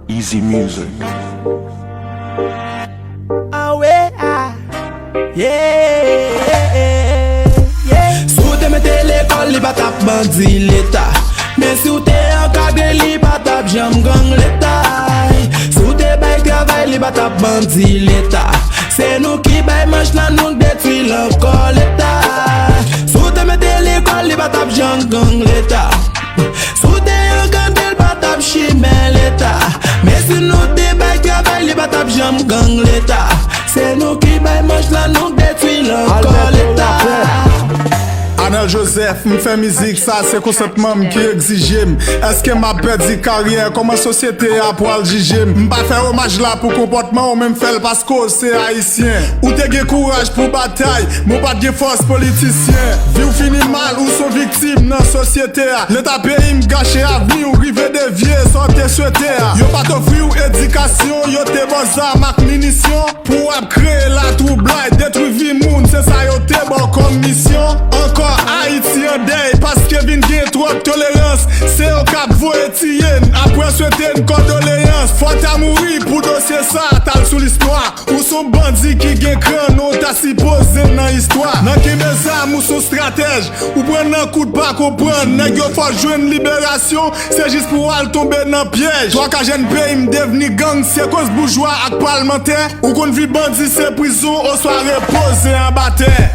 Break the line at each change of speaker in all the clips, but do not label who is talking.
Easy music.
Ah ouais, ah, yeah, yeah. Sou te mette l'école, li pa tap bandi l'État. Mais si ou te encadré, li pa tap jam gang l'État. Sou te bay travail, li pa tap bandi l'État. C'est nous qui bay manche nan nou détruit l'encore l'État. Sou te mette l'école, li pa tap jam gang l'État. Sou te encadré, li pa tap chimè l'État. Mais si nous te bay travail, li pa tap jam gang l'État. C'est nous qui bay manche nan nou détruit l'encore l'État.
Anel Joseph, m'fait musique, ça c'est consentement qui exige. Est-ce que m'a perdu carrière, comment société a pour le juger? M'pas faire hommage là pour comportement ou même faire parce que c'est haïtien. Ou t'es gen courage pour bataille, mon pas de force politicien. Vie ou fini mal ou sont victimes dans la société. L'état pays m'gâche avenir ou rive de vieux sortez sur terre. Yo pas t'offrir ou éducation, yo te bon armes ak munitions. Pour créer la troublade, détruire vie moun, c'est ça yo te bon comme mission. Encore Haïti en deuil parce que vin gen trop de tolérance. C'est au cap voye tiyen. Après souhaiter une condoléance. Faut ta mourir pour dossier ça. T'as sous l'histoire. Ou son bandit qui gen crâne. Ou t'as si posé dans l'histoire. Nan ki mes armes ou son stratège. Ou prenne un coup de pas comprendre. Nèg yo faut jouer une libération. C'est juste pour aller tomber dans piège. Toi ka jeune pays m'deveni gang. C'est cause bourgeois ak parlementaire. Ou kon vi bandit c'est prison. Ou soit reposé en bataille.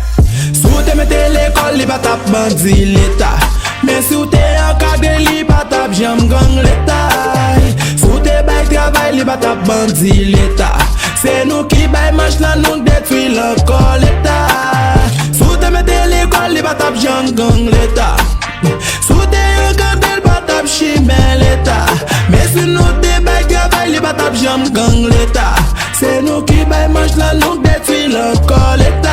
Sou te mette l'école, li pa tap bandi l'État. Mais si ou te encadré, li pa tap jam gang l'État. Sou te bay travail, li pa tap bandi l'État. C'est nous qui bay manche nan nou détruit l'encore l'État. Sou te mette l'école, li pa tap jam gang l'État. Sou te encadré, li pa tap chimè l'État. Mais si nou te bay travail, li pa tap jam gang l'État. C'est nous qui bay manche nan nou détruit l'encore l'État.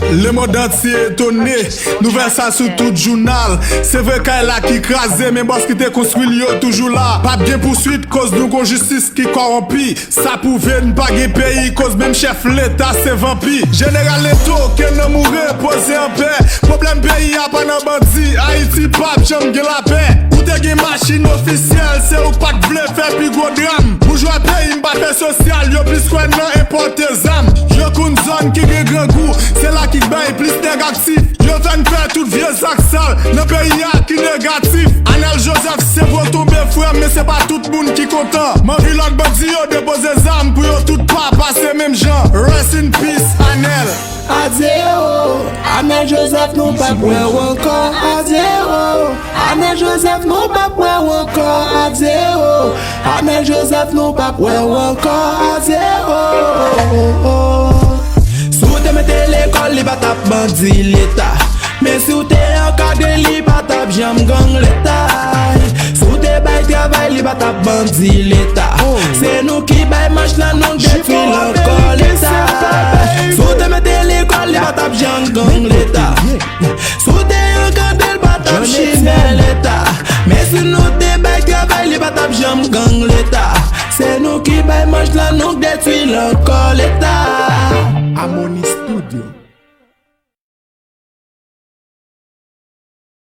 Le monde entier étonné, nouvelle ça sur tout journal. C'est vrai qu'elle a qui crasé, mais boss qui te construit yo toujours là. Pas bien poursuite, cause nous gon justice qui corrompit. Ça pouvait ne pas gagner pays, cause même chef l'État c'est vampire. Général Leto, qu'elle ne mourait, posé en paix. Problème pays a pas nan bandi, Haïti pape, j'aime gen la paix. Ou te gen machine officielle, c'est ou pas que vle faire plus gros drame. Bourgeois pays m'pas fait social, yo plus quoi nan importe zam. Yo koun zone qui gen grand goût, c'est là qui baille plus négatif. Yo ven faire tout vieux sac sale, nan pays a qui négatif. Anel Joseph c'est pour tomber frère, mais c'est pas tout le monde qui content. Man vi l'autre bandi yo dépose zam, pour yo tout pas passer même gens. Rest in peace, Anel.
Adéo, Anel Joseph non pas pour encore. Adéo, Anel Joseph non pas pour encore. Adéo, Anel Joseph non pas pour encore. Adéo. Sou te mette l'école, li pa tap bandi l'État. Mais si ou te encadré, li pa tap jam gang l'État. Sou te bay travail, li pa tap bandi l'État. C'est nous qui bay manche nan nou détruit l'encore l'État. Sou te mette l'école, li pa tap jam gang l'État. Sou te encadré, li pa tap chimè l'État. Mais si nou te bay travail, li pa tap jam gang l'État.